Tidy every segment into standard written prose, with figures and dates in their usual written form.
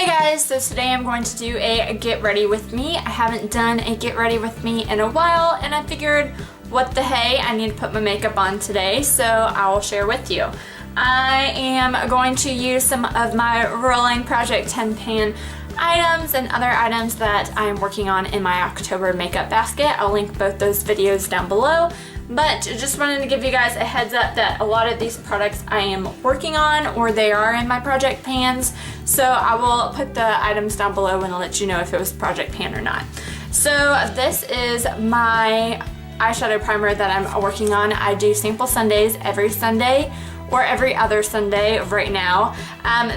Hey guys, so today I'm going to do a get ready with me. I haven't done a get ready with me in a while and I figured what the hey, I need to put my makeup on today, so I will share with you. I am going to use some of my Rolling Project 10 pan items and other items that I'm working on in my October makeup basket. I'll link both those videos down below. But just wanted to give you guys a heads up that a lot of these products I am working on, or they are in my project pans. So I will put the items down below and I'll let you know if it was project pan or not. So this is my eyeshadow primer that I'm working on. I do sample Sundays every Sunday or every other Sunday right now.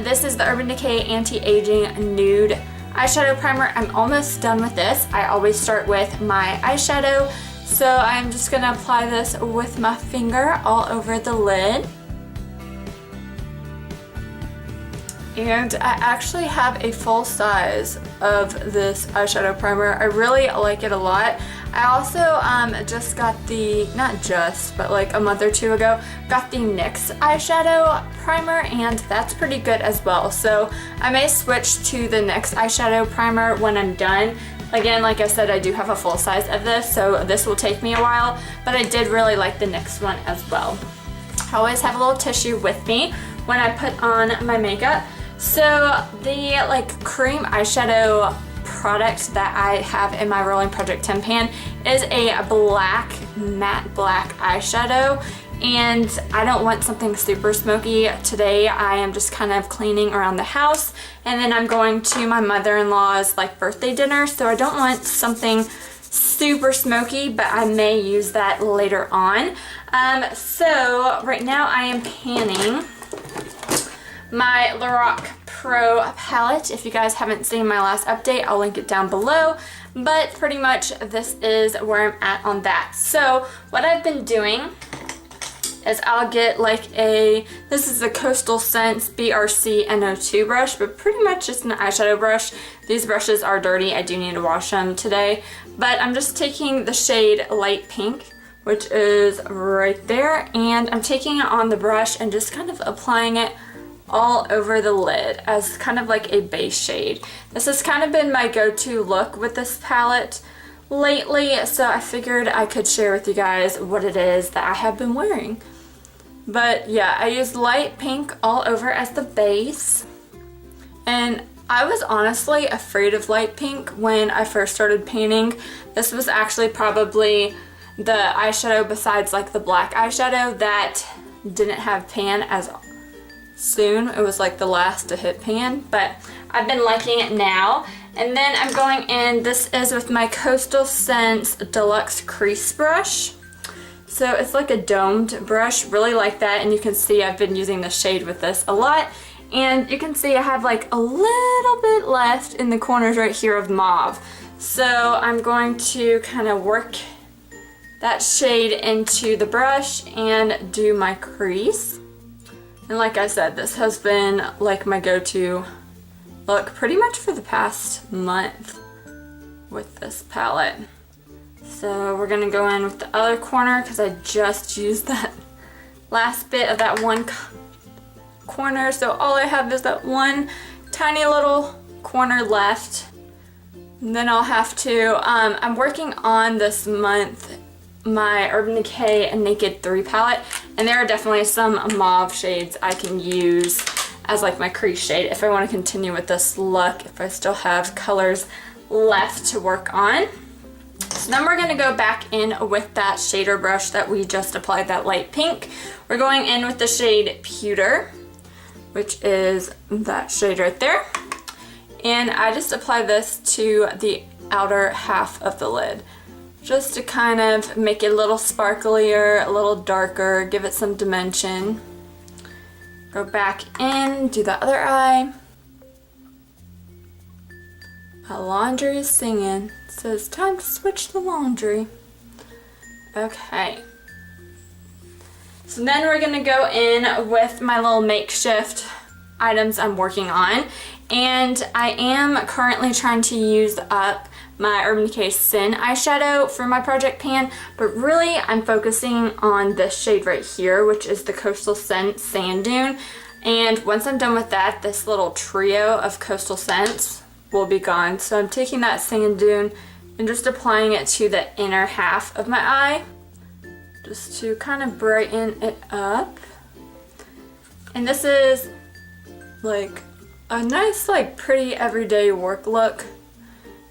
This is the Urban Decay Anti-Aging Nude Eyeshadow Primer. I'm almost done with this. I always start with my eyeshadow. So I'm just going to apply this with my finger all over the lid. And I actually have a full size of this eyeshadow primer. I really like it a lot. I also just got the, not just, but like a month or two ago, got the NYX eyeshadow primer, and that's pretty good as well. So I may switch to the NYX eyeshadow primer when I'm done. Again, like I said, I do have a full size of this, so this will take me a while, but I did really like the NYX one as well. I always have a little tissue with me when I put on my makeup. So the like cream eyeshadow product that I have in my Rolling Project 10 pan is a black, matte black eyeshadow. And I don't want something super smoky. Today I am just kind of cleaning around the house, and then I'm going to my mother-in-law's like birthday dinner, so I don't want something super smoky, but I may use that later on. So right now I am panning my Lorac Pro palette. If you guys haven't seen my last update, I'll link it down below, but pretty much this is where I'm at on that. So what I've been doing is I'll get like this is a Coastal Scents BRC NO2 brush, but pretty much just an eyeshadow brush. These brushes are dirty. I do need to wash them today, but I'm just taking the shade Light Pink, which is right there, and I'm taking it on the brush and just kind of applying it all over the lid as kind of like a base shade. This has kind of been my go-to look with this palette lately, so I figured I could share with you guys what it is that I have been wearing. But yeah, I used Light Pink all over as the base, and I was honestly afraid of light pink when I first started painting. This was actually probably the eyeshadow besides like the black eyeshadow that didn't have pan as soon. It was like the last to hit pan, but I've been liking it now. And then I'm going in, this is with my Coastal Scents Deluxe Crease Brush. So it's like a domed brush, really like that, and you can see I've been using the shade with this a lot. And you can see I have like a little bit left in the corners right here of mauve. So I'm going to kind of work that shade into the brush and do my crease. And like I said, this has been like my go-to look pretty much for the past month with this palette. So we're gonna go in with the other corner because I just used that last bit of that one corner. So all I have is that one tiny little corner left. And then I'll have to, I'm working on this month my Urban Decay Naked 3 palette, and there are definitely some mauve shades I can use as like my crease shade if I want to continue with this look, if I still have colors left to work on. So then we're going to go back in with that shader brush that we just applied that light pink. We're going in with the shade Pewter, which is that shade right there. And I just apply this to the outer half of the lid, just to kind of make it a little sparklier, a little darker, give it some dimension. Go back in, do the other eye. My laundry is singing, so it's time to switch the laundry. Okay. So then we're gonna go in with my little makeshift items I'm working on. And I am currently trying to use up my Urban Decay Sin eyeshadow for my project pan, but really I'm focusing on this shade right here, which is the Coastal Scent Sand Dune. And once I'm done with that, this little trio of coastal scents will be gone. So I'm taking that sand dune and just applying it to the inner half of my eye, just to kind of brighten it up. And this is like a nice, like pretty everyday work look.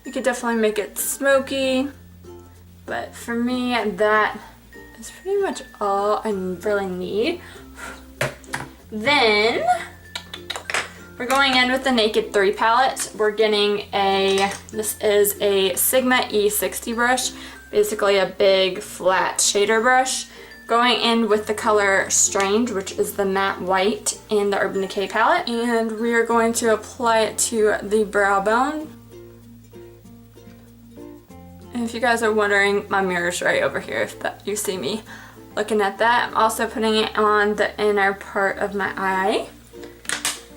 You could definitely make it smoky, but for me, that is pretty much all I really need. Then we're going in with the Naked 3 palette. We're getting this is a Sigma E60 brush, basically a big flat shader brush. Going in with the color Strange, which is the matte white in the Urban Decay palette. And we are going to apply it to the brow bone. And if you guys are wondering, my mirror's right over here if you see me looking at that. I'm also putting it on the inner part of my eye.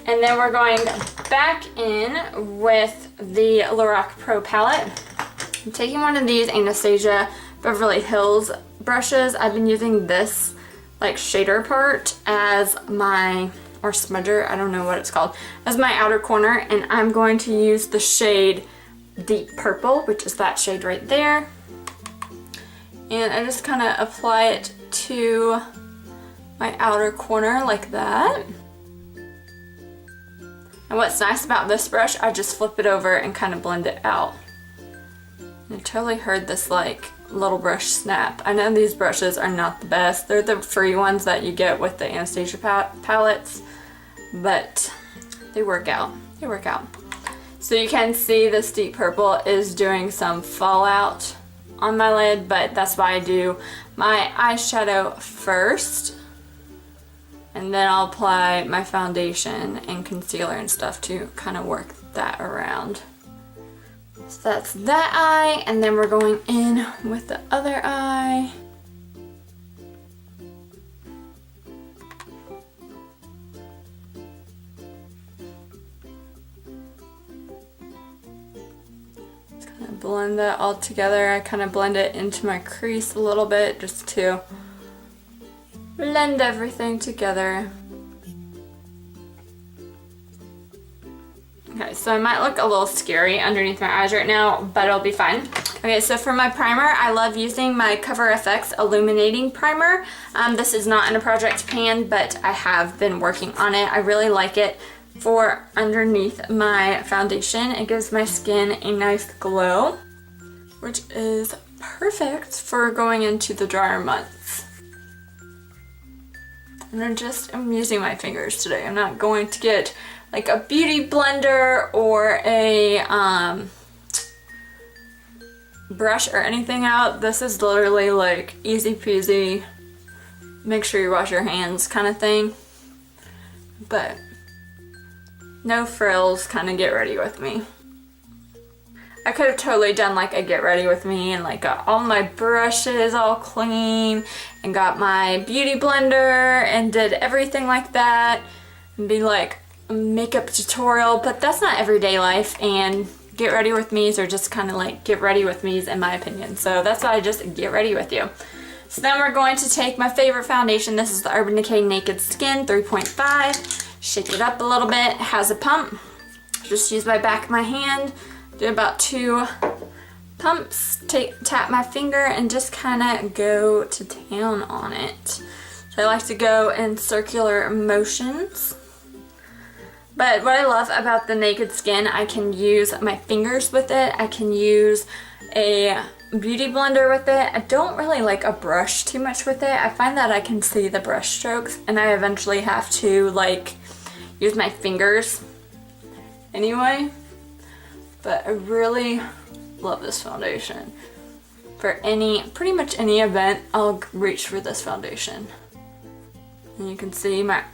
And then we're going back in with the Lorac Pro palette. I'm taking one of these Anastasia Beverly Hills brushes. I've been using this like shader part as my, or smudger, I don't know what it's called, as my outer corner, and I'm going to use the shade Deep Purple, which is that shade right there. And I just kind of apply it to my outer corner like that. And what's nice about this brush, I just flip it over and kind of blend it out. I totally heard this like little brush snap. I know these brushes are not the best. They're the free ones that you get with the Anastasia palettes, but they work out. They work out. So you can see this Deep Purple is doing some fallout on my lid, but that's why I do my eyeshadow first, and then I'll apply my foundation and concealer and stuff to kind of work that around. So that's that eye, and then we're going in with the other eye. Just kind of blend that all together. I kind of blend it into my crease a little bit just to blend everything together. Okay, so I might look a little scary underneath my eyes right now, but it'll be fine. Okay, so for my primer, I love using my Cover FX Illuminating Primer. This is not in a project pan, but I have been working on it. I really like it for underneath my foundation. It gives my skin a nice glow, which is perfect for going into the drier months. And I'm using my fingers today. I'm not going to get like a beauty blender or a brush or anything out. This is literally like easy peasy, make sure you wash your hands kind of thing. But no frills, kind of get ready with me. I could have totally done like a get ready with me and like got all my brushes all clean and got my beauty blender and did everything like that and be like a makeup tutorial, but that's not everyday life, and get ready with me's are just kind of like get ready with me's in my opinion. So that's why I just get ready with you. So then we're going to take my favorite foundation. This is the Urban Decay Naked Skin 3.5. Shake it up a little bit. It has a pump. Just use my back of my hand. Do about 2 pumps. Tap my finger and just kind of go to town on it. So I like to go in circular motions. But what I love about the Naked Skin, I can use my fingers with it. I can use a beauty blender with it. I don't really like a brush too much with it. I find that I can see the brush strokes and I eventually have to like use my fingers anyway. But I really love this foundation. For pretty much any event, I'll reach for this foundation. And you can see my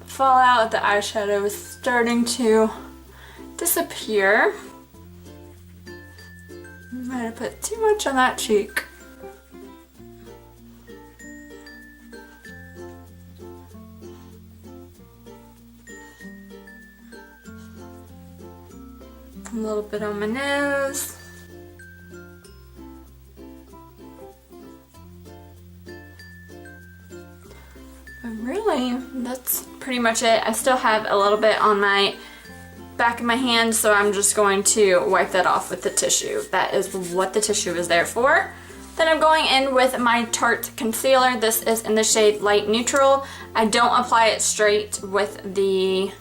fallout, the eyeshadow is starting to disappear. I'm gonna put too much on that cheek. A little bit on my nose. But really, that's pretty much it. I still have a little bit on my back of my hand, so I'm just going to wipe that off with the tissue. That is what the tissue is there for. Then I'm going in with my Tarte concealer. This is in the shade Light Neutral. I don't apply it straight with the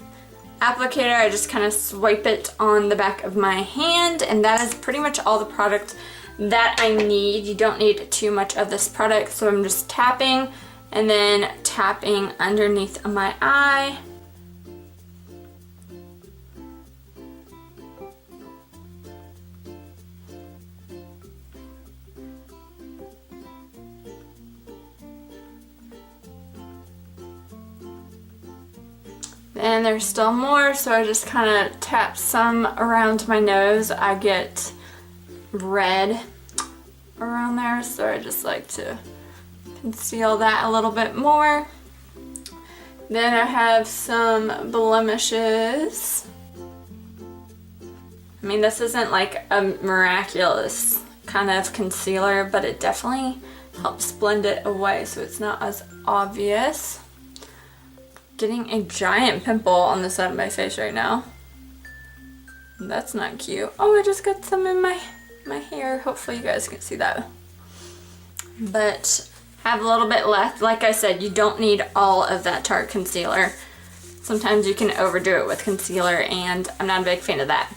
applicator. I just kind of swipe it on the back of my hand, and that is pretty much all the product that I need. You don't need too much of this product, so I'm just tapping and then tapping underneath my eye. And there's still more, so I just kind of tap some around my nose. I get red around there, so I just like to conceal that a little bit more. Then I have some blemishes. I mean, this isn't like a miraculous kind of concealer, but it definitely helps blend it away so it's not as obvious. Getting a giant pimple on the side of my face right now. That's not cute. Oh, I just got some in my hair. Hopefully you guys can see that. But I have a little bit left. Like I said, you don't need all of that Tarte concealer. Sometimes you can overdo it with concealer, and I'm not a big fan of that.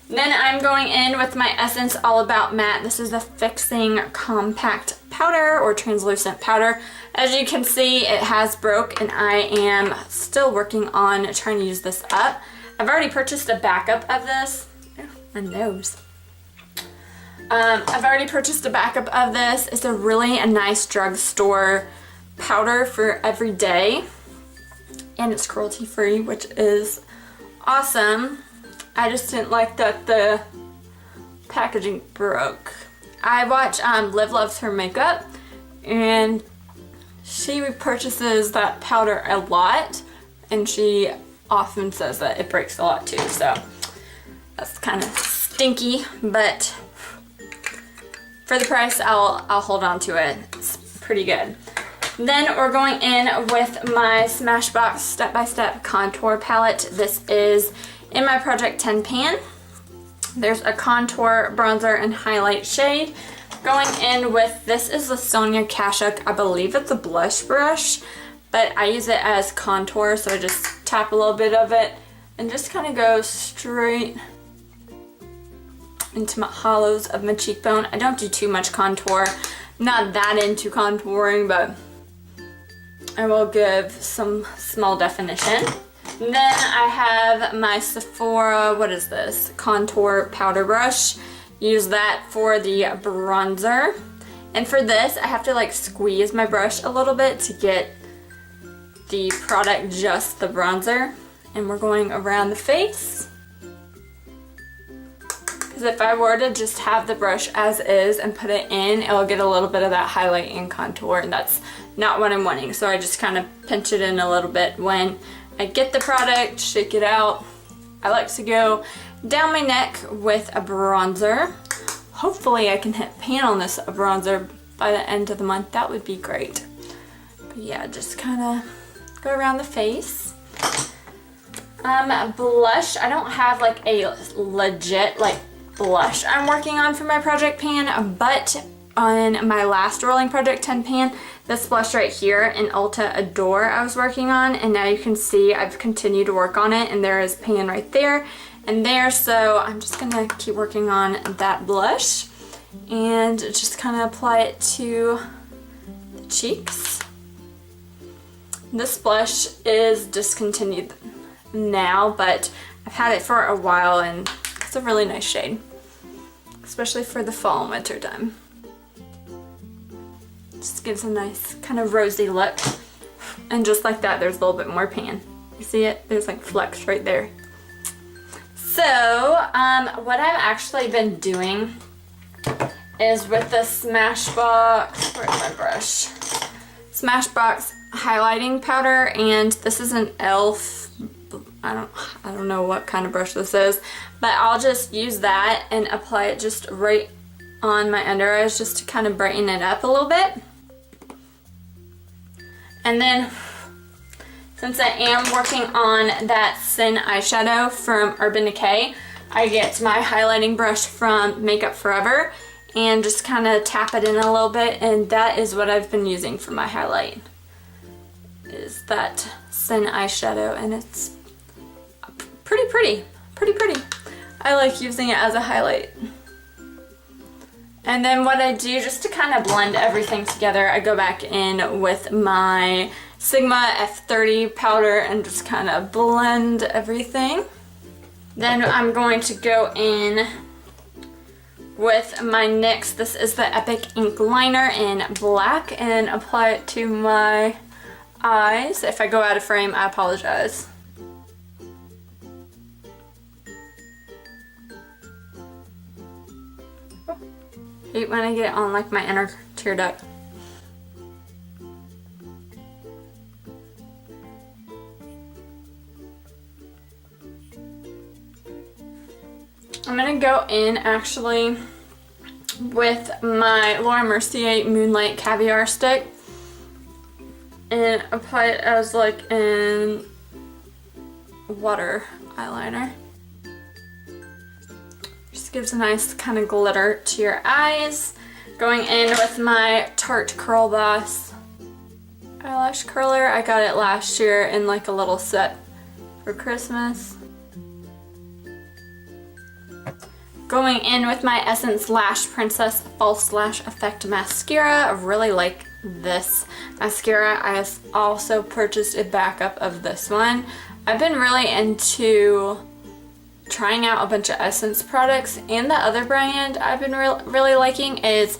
Then I'm going in with my Essence All About Matte. This is a fixing compact powder or translucent powder. As you can see, it has broke, and I am still working on trying to use this up. I've already purchased a backup of this. Oh, my nose. I've already purchased a backup of this. It's a really nice drugstore powder for every day, and it's cruelty free, which is awesome. I just didn't like that the packaging broke. I watch Liv Loves Her Makeup, and she purchases that powder a lot, and she often says that it breaks a lot too, so that's kind of stinky, but for the price I'll hold on to it. It's pretty good. Then we're going in with my Smashbox Step by Step Contour Palette. This is in my Project 10 pan. There's a contour, bronzer, and highlight shade. Going in with, this is the Sonia Kashuk. I believe it's a blush brush, but I use it as contour, so I just tap a little bit of it and just kind of go straight into my hollows of my cheekbone. I don't do too much contour. Not that into contouring, but I will give some small definition. Then I have my Sephora, what is this? Contour powder brush. Use that for the bronzer. And for this, I have to like squeeze my brush a little bit to get the product, just the bronzer. And we're going around the face. Because if I were to just have the brush as is and put it in, it will get a little bit of that highlight and contour, and that's not what I'm wanting. So I just kind of pinch it in a little bit when I get the product, shake it out. I like to go down my neck with a bronzer. Hopefully I can hit pan on this bronzer by the end of the month. That would be great. But yeah, just kind of go around the face. Blush, I don't have like a legit like blush I'm working on for my project pan, but on my last rolling Project 10 pan, this blush right here in Ulta Adore I was working on, and now you can see I've continued to work on it, and there is pan right there and there, so I'm just gonna keep working on that blush and just kind of apply it to the cheeks. This blush is discontinued now, but I've had it for a while, and it's a really nice shade, especially for the fall and winter time. Just gives a nice kind of rosy look. And just like that, there's a little bit more pan. You see it? There's like flecks right there. So, what I've actually been doing is with the Smashbox, where's my brush? Smashbox highlighting powder, and this is an e.l.f. I don't know what kind of brush this is, but I'll just use that and apply it just right on my under eyes just to kind of brighten it up a little bit. And then since I am working on that Sin eyeshadow from Urban Decay, I get my highlighting brush from Makeup Forever and just kind of tap it in a little bit, and that is what I've been using for my highlight, is that Sin eyeshadow, and it's pretty pretty. I like using it as a highlight. And then what I do, just to kind of blend everything together, I go back in with my Sigma F30 powder and just kind of blend everything. Then I'm going to go in with my NYX, this is the Epic Ink Liner in black, and apply it to my eyes. If I go out of frame, I apologize. Hate when I get it on like my inner tear duct. I'm gonna go in actually with my Laura Mercier Moonlight Caviar Stick and apply it as like in water eyeliner. Just gives a nice kind of glitter to your eyes. Going in with my Tarte Curl Boss eyelash curler. I got it last year in like a little set for Christmas. Going in with my Essence Lash Princess False Lash Effect Mascara. I really like this mascara. I also purchased a backup of this one. I've been really into trying out a bunch of Essence products, and the other brand I've been really liking is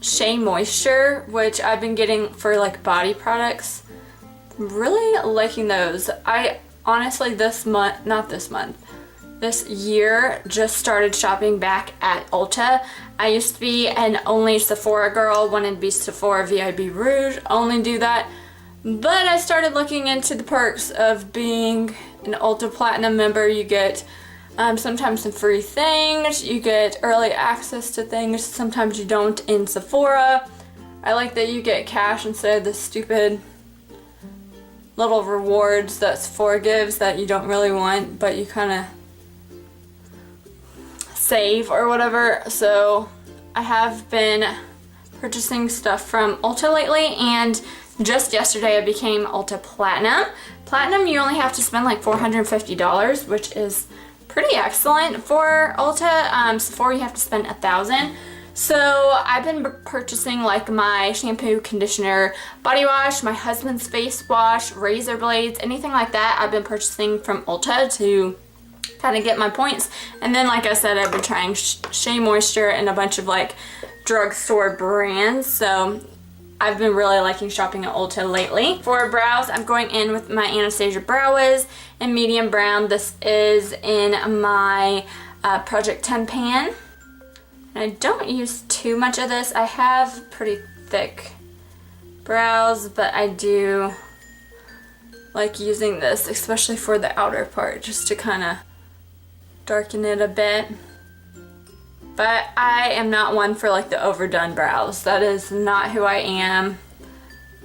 Shea Moisture, which I've been getting for like body products. I'm really liking those. I honestly this year just started shopping back at Ulta. I used to be an only Sephora girl, wanted to be Sephora VIB Rouge, only do that. But I started looking into the perks of being an Ulta Platinum member. You get sometimes some free things, you get early access to things, sometimes you don't in Sephora. I like that you get cash instead of the stupid little rewards that Sephora gives that you don't really want, but you kind of save or whatever. So I have been purchasing stuff from Ulta lately, and just yesterday I became Ulta Platinum. Platinum, you only have to spend like $450, which is pretty excellent for Ulta. Sephora, you have to spend $1,000. So I've been purchasing like my shampoo, conditioner, body wash, my husband's face wash, razor blades, anything like that I've been purchasing from Ulta to kind of get my points. And then like I said, I've been trying Shea Moisture and a bunch of like drugstore brands. So I've been really liking shopping at Ulta lately. For brows, I'm going in with my Anastasia Brow Wiz in medium brown. This is in my Project 10 pan. And I don't use too much of this. I have pretty thick brows, but I do like using this, especially for the outer part, just to kind of darken it a bit. But I am not one for like the overdone brows. That is not who I am,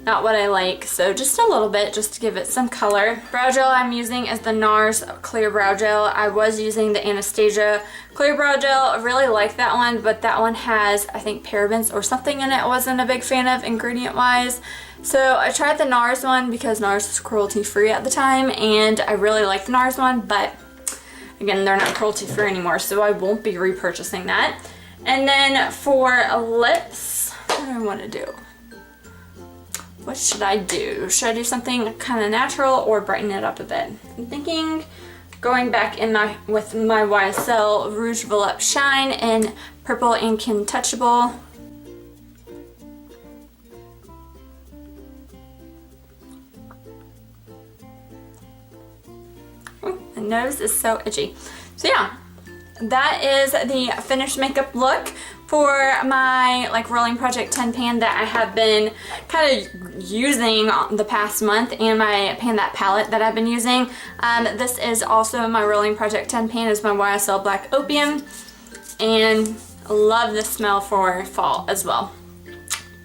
not what I like. So just a little bit, just to give it some color. Brow gel I'm using is the NARS Clear Brow Gel. I was using the Anastasia Clear Brow Gel. I really like that one, but that one has, I think, parabens or something in it. I wasn't a big fan of ingredient wise. So I tried the NARS one because NARS was cruelty free at the time, and I really like the NARS one, but again, they're not cruelty free anymore, so I won't be repurchasing that. And then for lips, what do I want to do? What should I do? Should I do something kind of natural or brighten it up a bit? I'm thinking going back in with my YSL Rouge Volupt Shine in Purple Incantouchable. My nose is so itchy. So yeah, that is the finished makeup look for my like Rolling Project 10 pan that I have been kind of using the past month, and my That palette that I've been using. This is also my Rolling Project 10 pan, is my YSL Black Opium, and I love the smell for fall as well.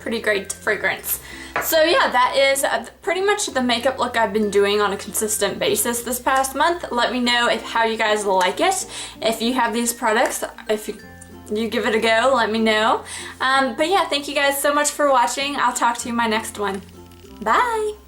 Pretty great fragrance. So yeah, that is pretty much the makeup look I've been doing on a consistent basis this past month. Let me know how you guys like it. If you have these products, if you give it a go, let me know. But yeah, thank you guys so much for watching. I'll talk to you in my next one. Bye!